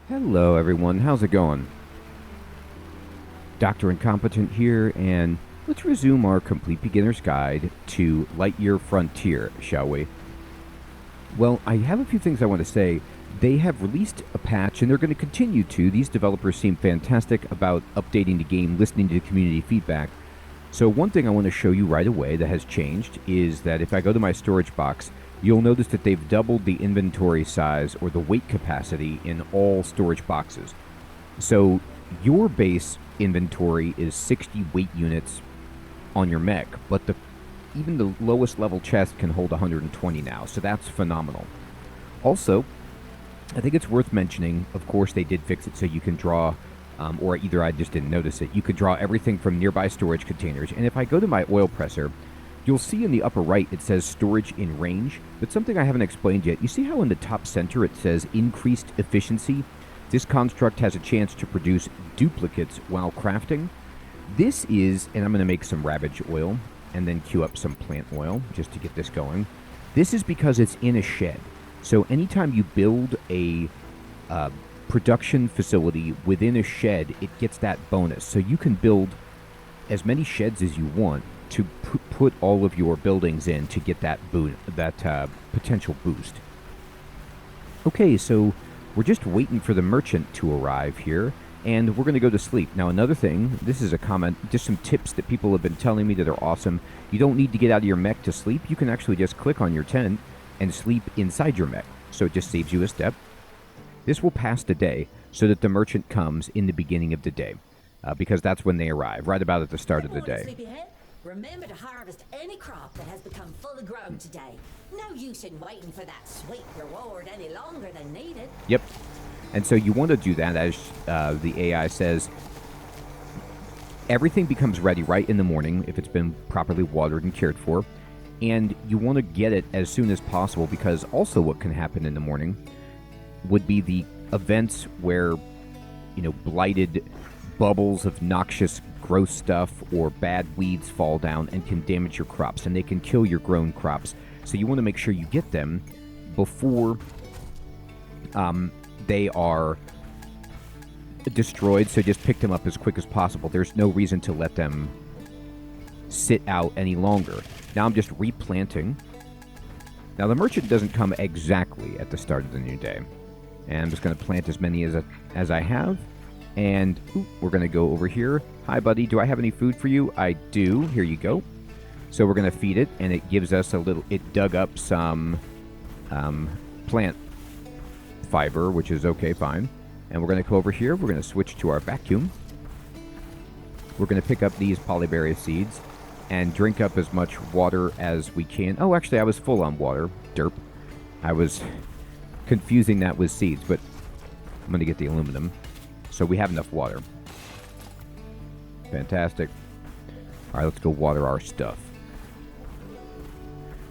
Hello, everyone. How's it going? Dr. Incompetent here, and let's resume our complete beginner's guide to Lightyear Frontier, shall we? Well, I have a few things I want to say. They have released a patch, and they're going to continue to. These developers seem fantastic about updating the game, listening to the community feedback. So one thing I want to show you right away that has changed is that if I go to my storage box, you'll notice that they've doubled the inventory size or the weight capacity in all storage boxes. So your base inventory is 60 weight units on your mech, but even the lowest level chest can hold 120 now, so that's phenomenal. Also, I think it's worth mentioning, of course they did fix it so you can draw, or either I just didn't notice it, you could draw everything from nearby storage containers. And if I go to my oil presser, you'll see in the upper right it says storage in range, but something I haven't explained yet. You see how in the top center it says increased efficiency? This construct has a chance to produce duplicates while crafting. This is, and I'm going to make some Ravage oil and then queue up some plant oil just to get this going. This is because it's in a shed. So anytime you build a production facility within a shed, it gets that bonus. So you can build as many sheds as you want to put all of your buildings in to get that potential boost. Okay, so we're just waiting for the merchant to arrive here, and we're going to go to sleep. Now, another thing, this is a comment, just some tips that people have been telling me that are awesome. You don't need to get out of your mech to sleep. You can actually just click on your tent and sleep inside your mech, so it just saves you a step. This will pass the day so that the merchant comes in the beginning of the day, because that's when they arrive, right about at the start of the day. Remember to harvest any crop that has become fully grown today. No use in waiting for that sweet reward any longer than needed. Yep. And so you want to do that, as the AI says. Everything becomes ready right in the morning if it's been properly watered and cared for. And you want to get it as soon as possible, because also what can happen in the morning would be the events where, blighted bubbles of noxious, gross stuff or bad weeds fall down and can damage your crops, and they can kill your grown crops. So you want to make sure you get them before they are destroyed, so just pick them up as quick as possible. There's no reason to let them sit out any longer. Now I'm just replanting. Now the merchant doesn't come exactly at the start of the new day, and I'm just going to plant as many as I have. And we're going to go over here. Hi, buddy. Do I have any food for you? I do. Here you go. So we're going to feed it, and it gives us it dug up some plant fiber, which is okay, fine. And we're going to go over here. We're going to switch to our vacuum. We're going to pick up these polyberry seeds and drink up as much water as we can. Oh, actually, I was full on water. Derp. I was confusing that with seeds, but I'm going to get the aluminum. So we have enough water. Fantastic. All right, let's go water our stuff.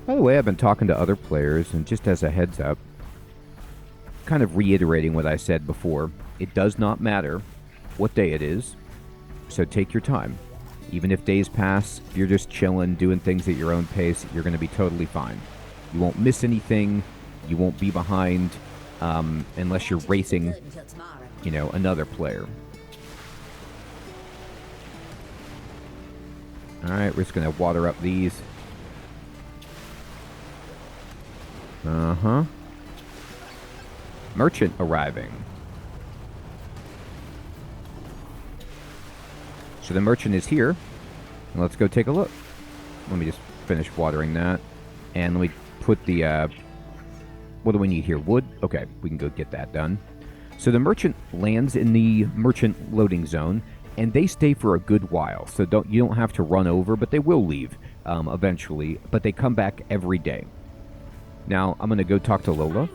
By the way, I've been talking to other players, and just as a heads up, kind of reiterating what I said before, it does not matter what day it is, so take your time. Even if days pass, if you're just chilling, doing things at your own pace, you're going to be totally fine. You won't miss anything. You won't be behind unless you're racing another player. Alright, we're just going to water up these. Merchant arriving. So the merchant is here. And let's go take a look. Let me just finish watering that. And let me put the... what do we need here? Wood? Okay, we can go get that done. So the merchant lands in the merchant loading zone, and they stay for a good while. So you don't have to run over, but they will leave eventually. But they come back every day. Now, I'm going to go talk to Lola.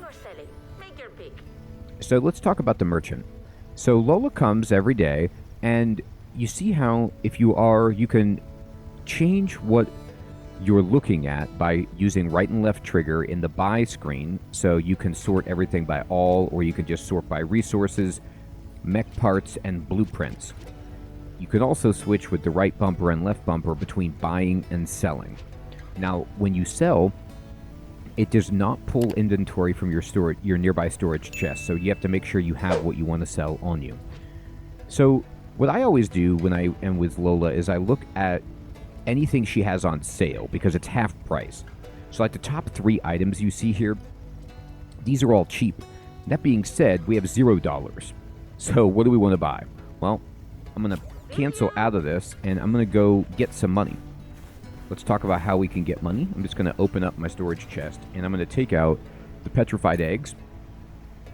So let's talk about the merchant. So Lola comes every day, and you see how you can change what you're looking at by using right and left trigger in the buy screen. So you can sort everything by all, or you can just sort by resources, mech parts, and blueprints. You can also switch with the right bumper and left bumper between buying and selling. Now, when you sell, It does not pull inventory from your nearby storage chest, so you have to make sure you have what you want to sell on you. So what I always do when I am with Lola is I look at anything she has on sale because it's half price. So like the top 3 items you see here, these are all cheap. That being said, we have $0. So what do we want to buy? Well, I'm going to cancel out of this and I'm going to go get some money. Let's talk about how we can get money. I'm just going to open up my storage chest and I'm going to take out the petrified eggs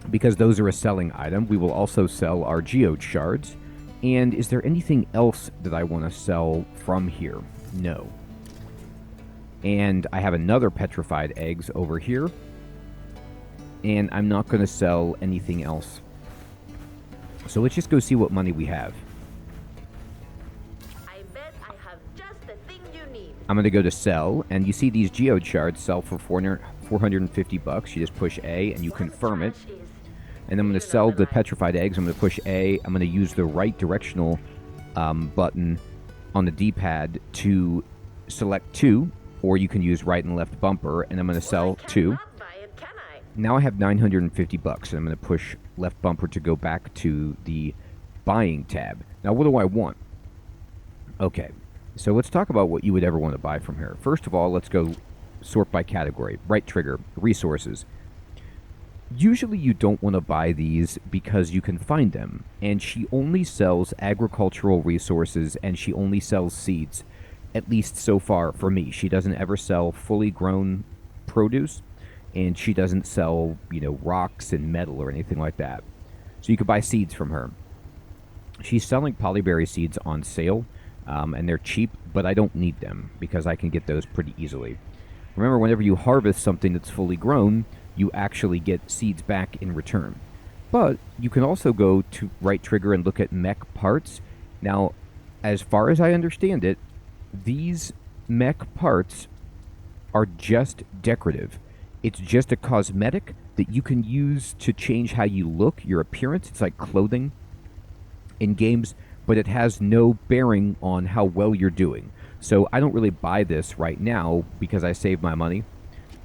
because those are a selling item. We will also sell our geode shards. And is there anything else that I want to sell from here? No. And I have another petrified eggs over here. And I'm not going to sell anything else. So let's just go see what money we have. I bet I have just the thing you need. I'm going to go to sell, and you see these geode shards sell for $450. You just push A, and you confirm it. And I'm going to sell the petrified eggs. I'm going to push A. I'm going to use the right directional button on the D-pad to select 2, or you can use right and left bumper, and I'm going to sell 2. Now I have $950, and I'm going to push left bumper to go back to the buying tab. Now, what do I want? Okay, so let's talk about what you would ever want to buy from her. First of all, let's go sort by category. Right trigger, resources. Usually you don't want to buy these because you can find them, and she only sells agricultural resources and she only sells seeds, at least so far for me. She doesn't ever sell fully grown produce, and she doesn't sell, rocks and metal or anything like that. So you could buy seeds from her. She's selling polyberry seeds on sale, and they're cheap, but I don't need them because I can get those pretty easily. Remember, whenever you harvest something that's fully grown, you actually get seeds back in return. But you can also go to right trigger and look at mech parts. Now, as far as I understand it, these mech parts are just decorative. It's just a cosmetic that you can use to change how you look, your appearance. It's like clothing in games, but it has no bearing on how well you're doing. So I don't really buy this right now because I save my money.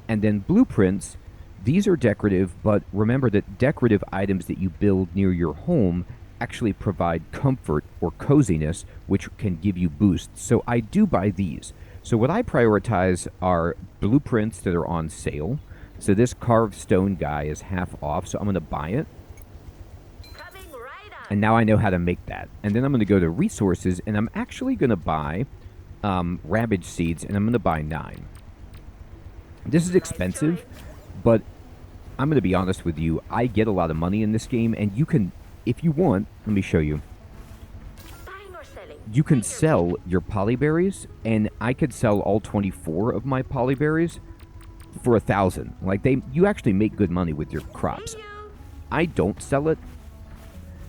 And then blueprints, these are decorative, but remember that decorative items that you build near your home actually provide comfort or coziness, which can give you boosts. So I do buy these. So what I prioritize are blueprints that are on sale. So this carved stone guy is half off, so I'm going to buy it. And now I know how to make that. And then I'm going to go to resources, and I'm actually going to buy Ravage seeds, and I'm going to buy 9. This is expensive, but I'm going to be honest with you. I get a lot of money in this game, and you can, if you want, let me show you. You can sell your polyberries, and I could sell all 24 of my polyberries for 1,000. Like, you actually make good money with your crops. I don't sell it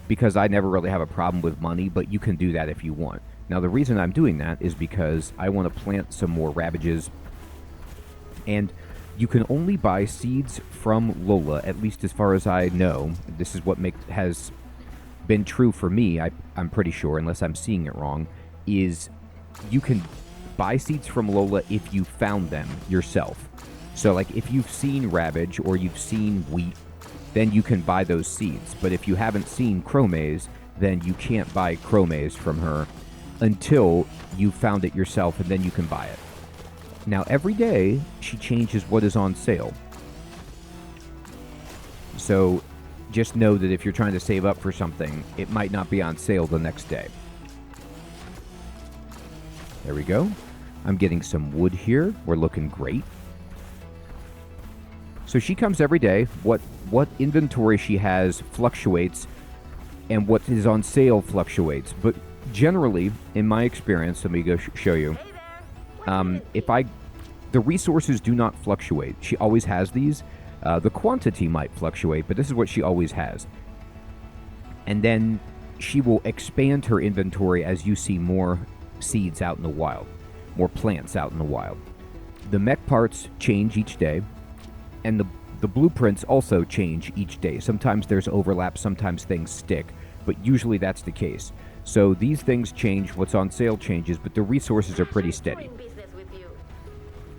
because I never really have a problem with money, but you can do that if you want. Now, the reason I'm doing that is because I want to plant some more Ravages, and you can only buy seeds from Lola, at least as far as I know. This is what has been true for me, I'm pretty sure, unless I'm seeing it wrong, is you can buy seeds from Lola if you found them yourself. So, like, if you've seen Ravage or you've seen wheat, then you can buy those seeds. But if you haven't seen Chromaze, then you can't buy Chromaze from her until you found it yourself, and then you can buy it. Now, every day, she changes what is on sale. So, just know that if you're trying to save up for something, it might not be on sale the next day. There we go. I'm getting some wood here. We're looking great. So she comes every day. What inventory she has fluctuates, and what is on sale fluctuates. But generally, in my experience, let me go show you. The resources do not fluctuate. She always has these. The quantity might fluctuate, but this is what she always has. And then she will expand her inventory as you see more seeds out in the wild, more plants out in the wild. The mech parts change each day, and the blueprints also change each day. Sometimes there's overlap, sometimes things stick, but usually that's the case. So these things change, what's on sale changes, but the resources are pretty steady.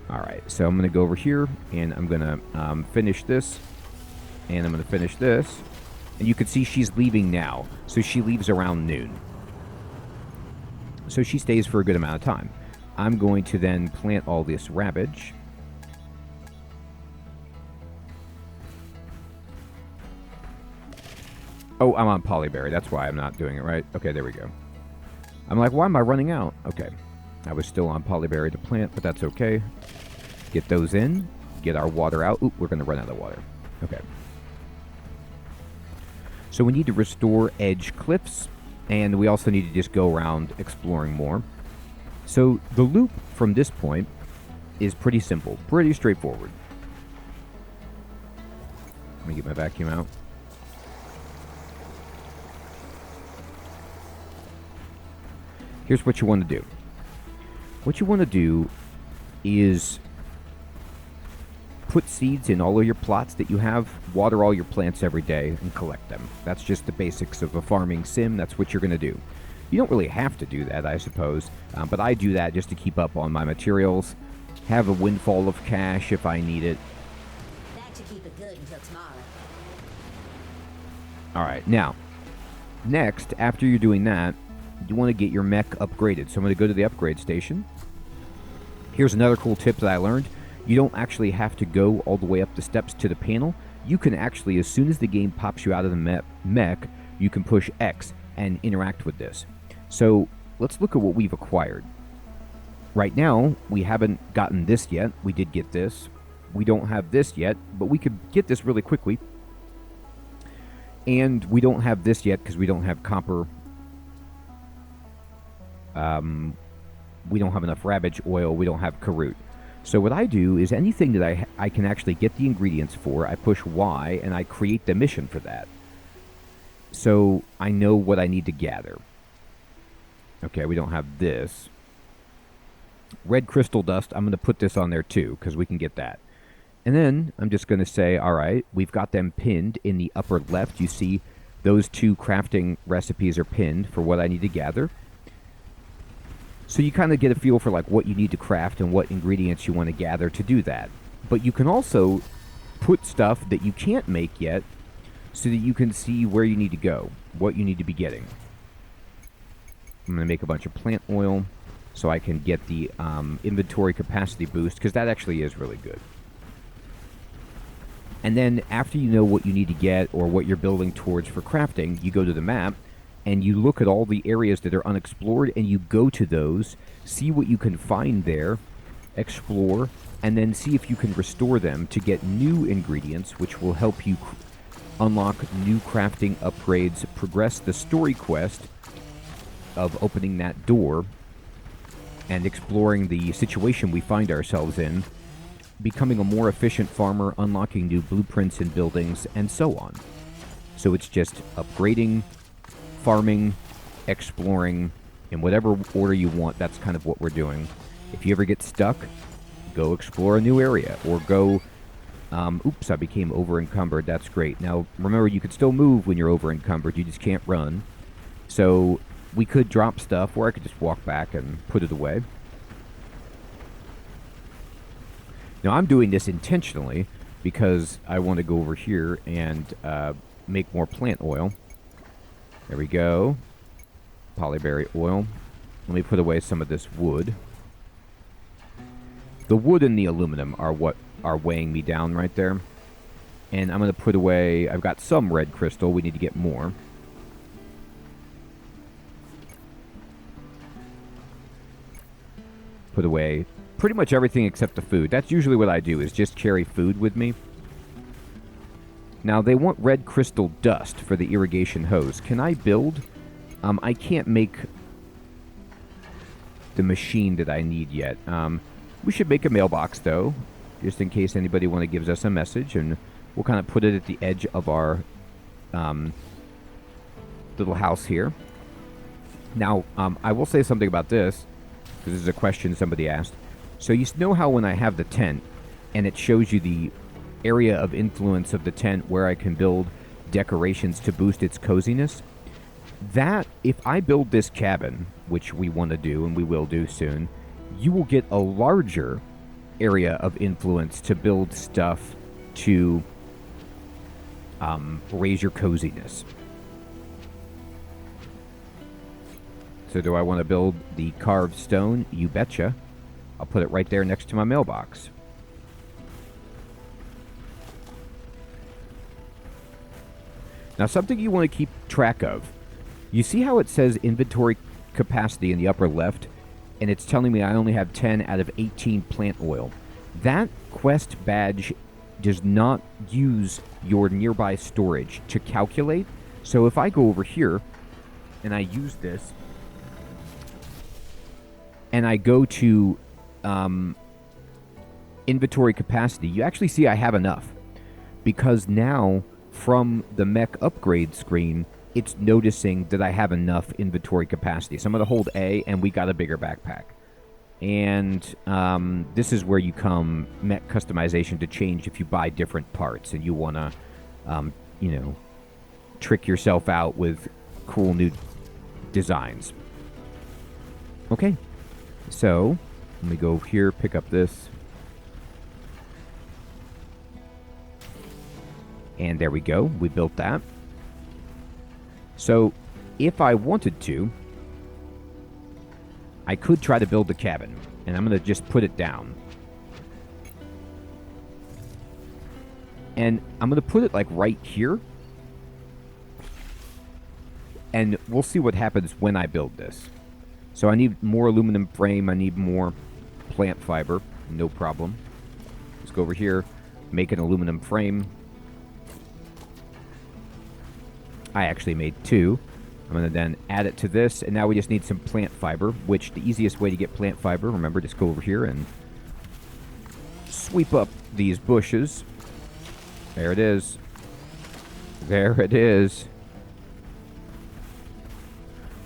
Alright, so I'm going to go over here, and I'm going to finish this, and I'm going to finish this. And you can see she's leaving now, so she leaves around noon. So she stays for a good amount of time. I'm going to then plant all this rabbage. Oh, I'm on polyberry. That's why I'm not doing it right. Okay, there we go. I'm like, why am I running out? Okay. I was still on polyberry to plant, but that's okay. Get those in. Get our water out. Oop, we're going to run out of water. Okay. So we need to restore edge cliffs, and we also need to just go around exploring more. So the loop from this point is pretty simple, pretty straightforward. Let me get my vacuum out. Here's what you want to do. What you want to do is put seeds in all of your plots that you have, water all your plants every day, and collect them. That's just the basics of a farming sim. That's what you're going to do. You don't really have to do that, I suppose, but I do that just to keep up on my materials, have a windfall of cash if I need it. That should keep it good until tomorrow. Alright, now, next, after you're doing that, you want to get your mech upgraded. So I'm going to go to the upgrade station. Here's another cool tip that I learned. You don't actually have to go all the way up the steps to the panel. You can actually, as soon as the game pops you out of the mech, you can push X and interact with this. So let's look at what we've acquired. Right now, we haven't gotten this yet. We did get this. We don't have this yet, but we could get this really quickly. And we don't have this yet because we don't have copper. We don't have enough rabbage oil. We don't have Karut. So what I do is anything that I can actually get the ingredients for, I push Y and I create the mission for that. So I know what I need to gather. Okay, we don't have this. Red crystal dust, I'm going to put this on there too, because we can get that. And then I'm just going to say, all right, we've got them pinned in the upper left. You see those two crafting recipes are pinned for what I need to gather. So you kind of get a feel for like what you need to craft and what ingredients you want to gather to do that. But you can also put stuff that you can't make yet so that you can see where you need to go, what you need to be getting. I'm going to make a bunch of plant oil so I can get the inventory capacity boost, because that actually is really good. And then after you know what you need to get or what you're building towards for crafting, you go to the map and you look at all the areas that are unexplored and you go to those, see what you can find there, explore, and then see if you can restore them to get new ingredients, which will help you unlock new crafting upgrades, progress the story quest of opening that door and exploring the situation we find ourselves in, becoming a more efficient farmer, unlocking new blueprints and buildings, and so on. So it's just upgrading, farming, exploring, in whatever order you want. That's kind of what we're doing. If you ever get stuck, go explore a new area, or go, oops, I became over-encumbered. That's great. Now, remember, you can still move when you're over-encumbered. You just can't run. So we could drop stuff, or I could just walk back and put it away. Now, I'm doing this intentionally because I want to go over here and make more plant oil. There we go. Polyberry oil. Let me put away some of this wood. The wood and the aluminum are what are weighing me down right there. And I'm going to put away... I've got some red crystal. We need to get more. Put away pretty much everything except the food. That's usually what I do, is just carry food with me. Now, they want red crystal dust for the irrigation hose. Can I build? I can't make the machine that I need yet. We should make a mailbox, though, just in case anybody gives us a message, and we'll kind of put it at the edge of our little house here. Now, I will say something about this, because this is a question somebody asked. So you know how when I have the tent, and it shows you the area of influence of the tent where I can build decorations to boost its coziness? That, if I build this cabin, which we want to do and we will do soon, you will get a larger area of influence to build stuff to raise your coziness. So do I want to build the carved stone? You betcha. I'll put it right there next to my mailbox. Now, something you want to keep track of. You see how it says inventory capacity in the upper left? And it's telling me I only have 10 out of 18 plant oil. That quest badge does not use your nearby storage to calculate. So if I go over here and I use this and I go to inventory capacity, you actually see I have enough. Because now from the mech upgrade screen, it's noticing that I have enough inventory capacity. So I'm going to hold A, and we got a bigger backpack. And this is where you come mech customization to change if you buy different parts and you want to, you know, trick yourself out with cool new designs. Okay, so let me go over here, pick up this. And there we go. We built that. So, if I wanted to, I could try to build the cabin. And I'm going to just put it down. And I'm going to put it, like, right here. And we'll see what happens when I build this. So I need more aluminum frame. I need more plant fiber. No problem. Let's go over here. Make an aluminum frame. I actually made 2. I'm going to then add it to this, and now we just need some plant fiber, which the easiest way to get plant fiber, remember, just go over here and sweep up these bushes. There it is. There it is.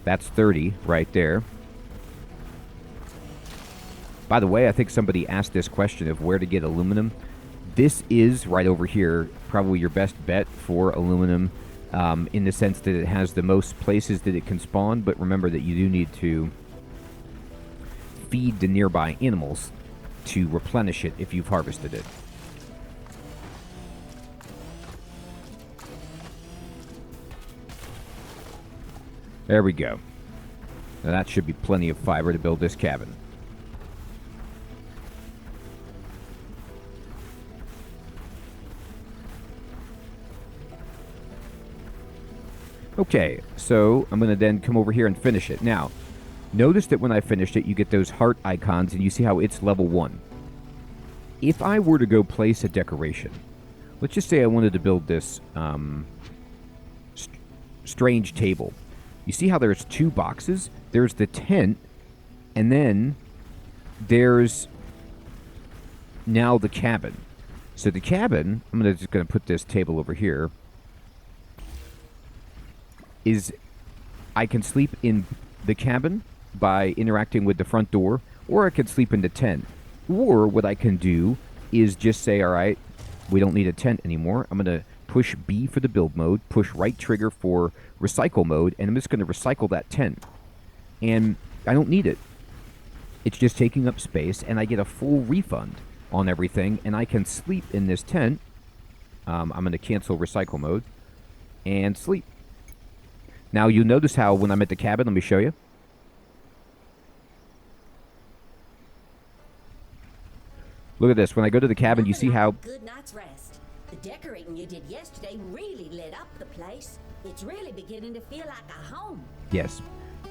That's 30 right there. By the way, I think somebody asked this question of where to get aluminum. This is, right over here, probably your best bet for aluminum. In the sense that it has the most places that it can spawn, but remember that you do need to feed the nearby animals to replenish it if you've harvested it. There we go. Now that should be plenty of fiber to build this cabin. Okay, so I'm going to then come over here and finish it. Now, notice that when I finished it, you get those heart icons, and you see how it's level 1. If I were to go place a decoration, let's just say I wanted to build this strange table. You see how there's 2 boxes? There's the tent, and then there's now the cabin. So the cabin, I'm just going to put this table over here, is I can sleep in the cabin by interacting with the front door, or I can sleep in the tent. Or what I can do is just say, all right, we don't need a tent anymore. I'm going to push B for the build mode, push right trigger for recycle mode, and I'm just going to recycle that tent. And I don't need it. It's just taking up space, and I get a full refund on everything, and I can sleep in this tent. I'm going to cancel recycle mode and sleep. Now, you'll notice how when I'm at the cabin, let me show you. Look at this. When I go to the cabin, you see how... Good night's rest. The decorating you did yesterday really lit up the place. It's really beginning to feel like a home. Yes.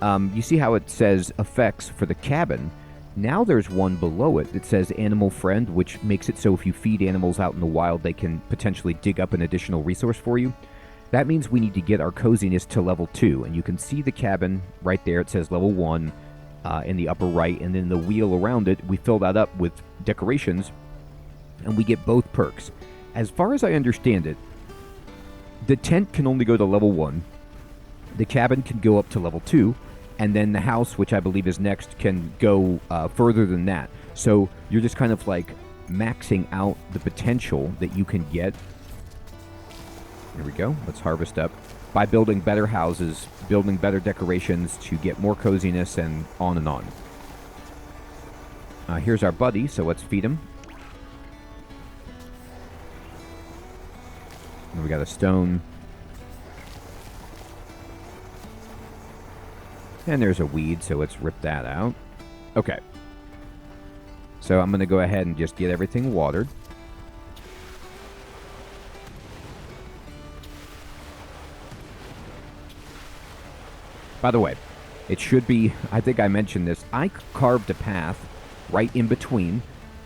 You see how it says effects for the cabin. Now there's one below it that says animal friend, which makes it so if you feed animals out in the wild, they can potentially dig up an additional resource for you. That means we need to get our coziness to level 2, and you can see the cabin right there. It says level 1 in the upper right, and then the wheel around it, we fill that up with decorations, and we get both perks. As far as I understand it, the tent can only go to level 1, the cabin can go up to level 2, and then the house, which I believe is next, can go further than that. So you're just kind of like maxing out the potential that you can get. Here we go. Let's harvest up by building better houses, building better decorations to get more coziness, and on and on. Here's our buddy, so let's feed him. And we got a stone. And there's a weed, so let's rip that out. Okay. So I'm going to go ahead and just get everything watered. By the way, it should be, I think I mentioned this, I carved a path right in between,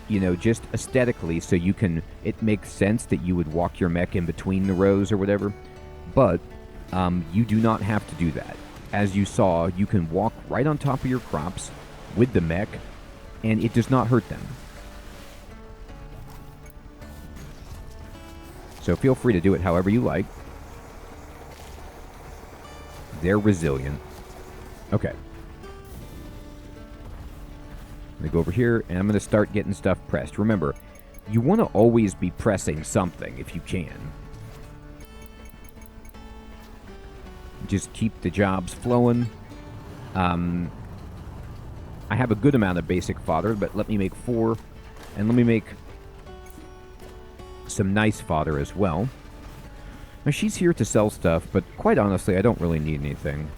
you know, just aesthetically, so you can, it makes sense that you would walk your mech in between the rows or whatever, but you do not have to do that. As you saw, you can walk right on top of your crops with the mech, and it does not hurt them. So feel free to do it however you like. They're resilient. Okay. I'm going to go over here, and I'm going to start getting stuff pressed. Remember, you want to always be pressing something if you can. Just keep the jobs flowing. I have a good amount of basic fodder, but let me make 4. And let me make some nice fodder as well. Now, she's here to sell stuff, but quite honestly, I don't really need anything.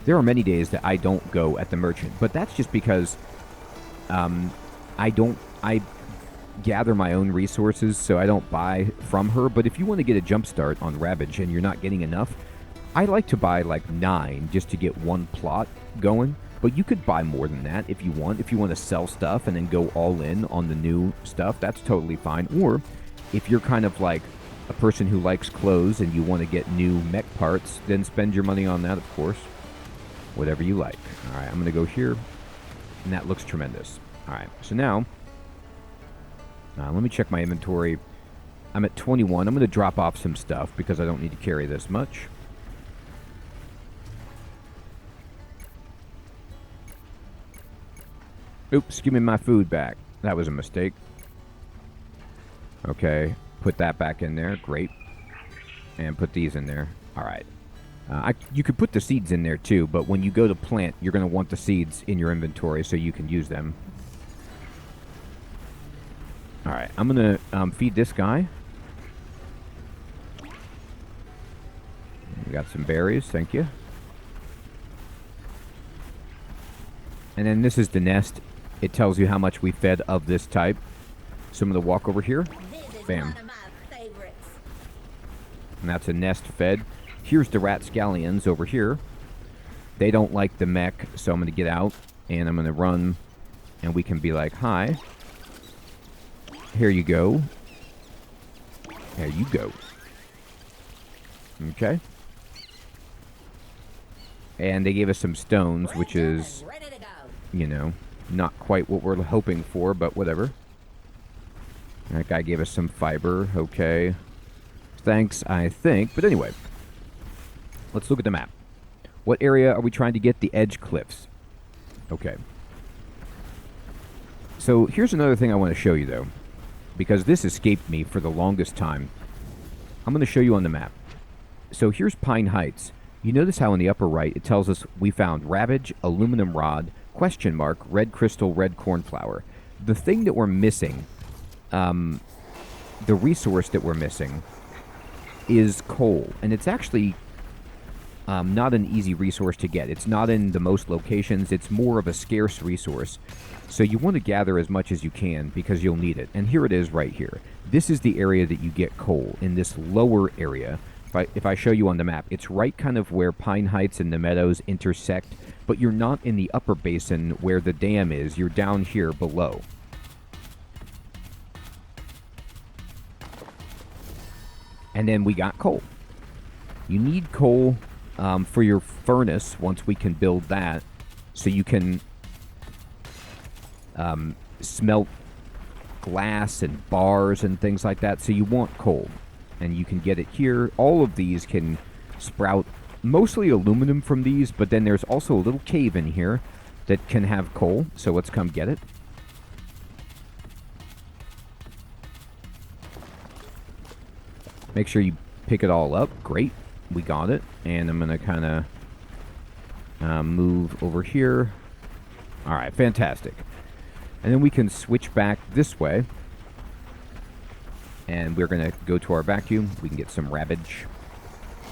There are many days that I don't go at the merchant, but that's just because I gather my own resources, so I don't buy from her. But if you want to get a jump start on Ravage and you're not getting enough, I like to buy like 9 just to get one plot going. But you could buy more than that if you want. If you want to sell stuff and then go all in on the new stuff, that's totally fine. Or if you're kind of like a person who likes clothes and you want to get new mech parts, then spend your money on that, of course. Whatever you like. All right, I'm going to go here, and that looks tremendous. All right, so now, let me check my inventory. I'm at 21. I'm going to drop off some stuff because I don't need to carry this much. Oops, give me my food back. That was a mistake. Okay, put that back in there. Great. And put these in there. All right. You could put the seeds in there too, but when you go to plant, you're going to want the seeds in your inventory so you can use them. All right, I'm going to feed this guy. We got some berries, thank you. And then this is the nest. It tells you how much we fed of this type. So I'm going to walk over here. Bam. One of my favorites. And that's a nest fed. Here's the rat scallions over here. They don't like the mech, so I'm going to get out. And I'm going to run. And we can be like, hi. Here you go. There you go. Okay. And they gave us some stones, which is, Ready to go. you know, not quite what we're hoping for, but whatever. That guy gave us some fiber. Okay. Thanks, I think. But anyway, let's look at the map. What area are we trying to get? The edge cliffs. Okay. So here's another thing I want to show you, though, because this escaped me for the longest time. I'm going to show you on the map. So here's Pine Heights. You notice how in the upper right it tells us we found Ravage, aluminum rod, question mark, red crystal, red cornflower. The thing that we're missing, the resource that we're missing, is coal. And it's actually not an easy resource to get. It's not in the most locations. It's more of a scarce resource. So you want to gather as much as you can because you'll need it. And here it is right here. This is the area that you get coal, in this lower area. If I show you on the map, it's right kind of where Pine Heights and the Meadows intersect, but you're not in the upper basin where the dam is. You're down here below. And then we got coal. You need coal for your furnace once we can build that, so you can smelt glass and bars and things like that. So you want coal, and you can get it here. All of these can sprout mostly aluminum from these, but then there's also a little cave in here that can have coal. So let's come get it. Make sure you pick it all up. Great. We got it. And I'm going to kind of move over here. All right. Fantastic. And then we can switch back this way. And we're going to go to our vacuum. We can get some rabbage.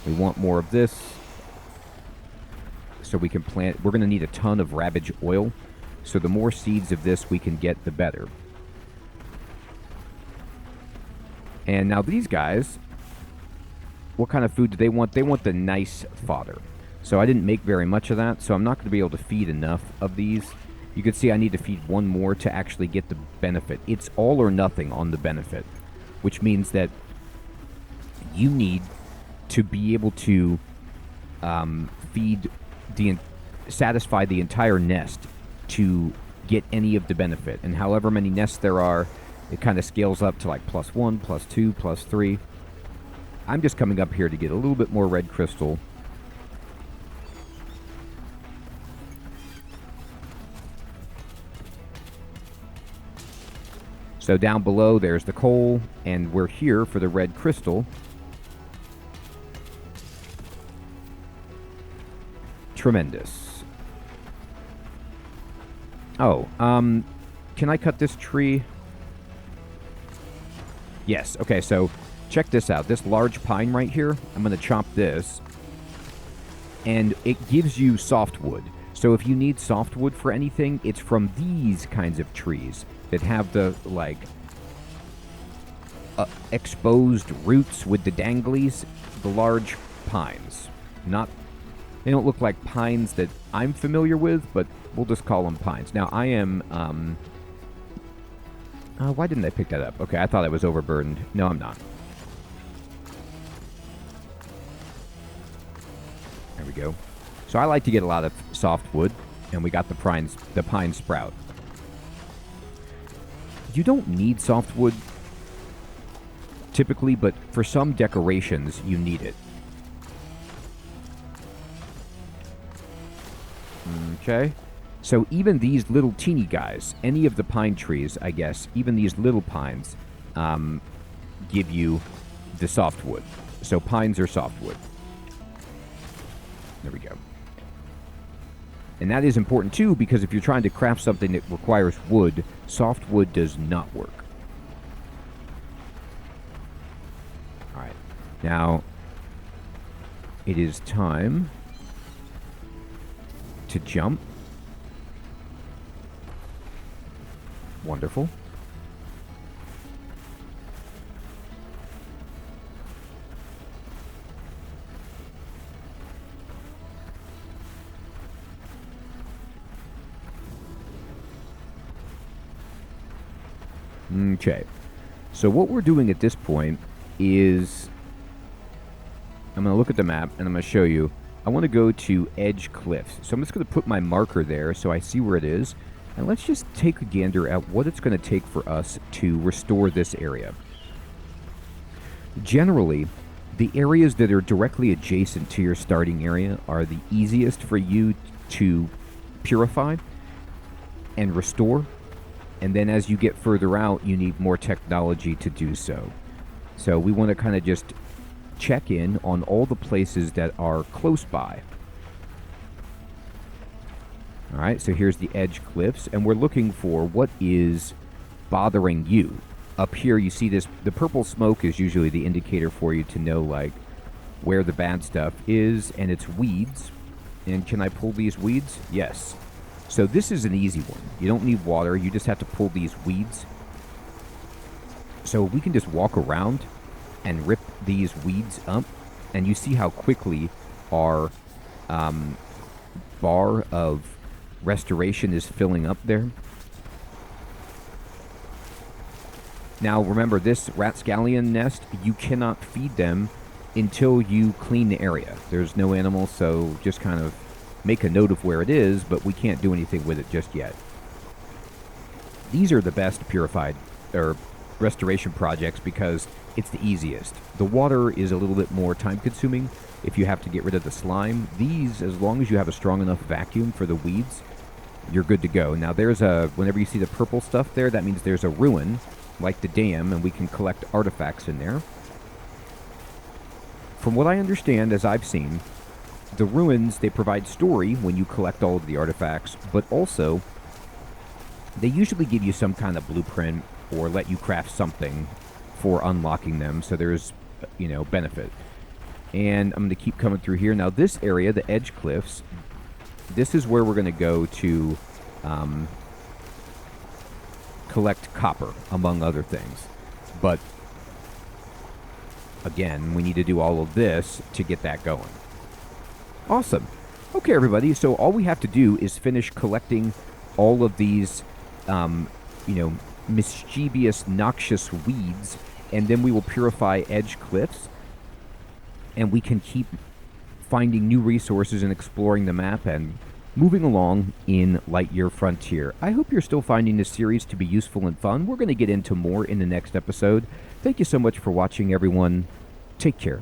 We want more of this. So we can plant... We're going to need a ton of rabbage oil. So the more seeds of this we can get, the better. And now these guys... What kind of food do they want? They want the nice fodder. So I didn't make very much of that. So I'm not going to be able to feed enough of these. You can see I need to feed one more to actually get the benefit. It's all or nothing on the benefit. Which means that you need to be able to satisfy the entire nest to get any of the benefit. And however many nests there are, it kind of scales up to like +1, +2, +3. I'm just coming up here to get a little bit more red crystal. So down below, there's the coal, and we're here for the red crystal. Tremendous. Oh, can I cut this tree? Yes, okay, so check this out. This large pine right here, I'm going to chop this, and it gives you softwood. So if you need softwood for anything, it's from these kinds of trees that have the, like, exposed roots with the danglies, the large pines. They don't look like pines that I'm familiar with, but we'll just call them pines. Now, I am, why didn't I pick that up? Okay, I thought I was overburdened. No, I'm not. There we go. So I like to get a lot of softwood, and we got the pine sprout. You don't need softwood typically, but for some decorations, you need it. Okay. So even these little teeny guys, any of the pine trees, I guess, even these little pines, give you the softwood. So pines are softwood. There we go. And that is important too, because if you're trying to craft something that requires wood, softwood does not work. Alright. Now, it is time to jump. Wonderful. Okay, so what we're doing at this point is I'm going to look at the map and I'm going to show you. I want to go to Edge Cliffs. So I'm just going to put my marker there so I see where it is. And let's just take a gander at what it's going to take for us to restore this area. Generally, the areas that are directly adjacent to your starting area are the easiest for you to purify and restore. And then as you get further out, you need more technology to do so. So we want to kind of just check in on all the places that are close by. All right, so here's the Edge Cliffs, and we're looking for what is bothering you. Up here, you see this, the purple smoke is usually the indicator for you to know, like, where the bad stuff is, and it's weeds. And can I pull these weeds? Yes. So this is an easy one. You don't need water. You just have to pull these weeds. So we can just walk around and rip these weeds up. And you see how quickly our bar of restoration is filling up there. Now remember, this rapscallion nest, you cannot feed them until you clean the area. There's no animals, so just kind of make a note of where it is, but we can't do anything with it just yet. These are the best purified or restoration projects because it's the easiest. The water is a little bit more time consuming if you have to get rid of the slime. These, as long as you have a strong enough vacuum for the weeds, you're good to go. Now there's a, whenever you see the purple stuff there, that means there's a ruin, like the dam, and we can collect artifacts in there. From what I understand, as I've seen, the ruins, they provide story when you collect all of the artifacts, but also They usually give you some kind of blueprint or let you craft something for unlocking them, so there's, benefit. And I'm going to keep coming through here. Now, this area, the edge cliffs, this is where we're going to go to collect copper, among other things. But, again, we need to do all of this to get that going. Awesome. Okay, everybody, so all we have to do is finish collecting all of these, mischievous, noxious weeds, and then we will purify edge cliffs, and we can keep finding new resources and exploring the map and moving along in Lightyear Frontier. I hope you're still finding this series to be useful and fun. We're going to get into more in the next episode. Thank you so much for watching, everyone. Take care.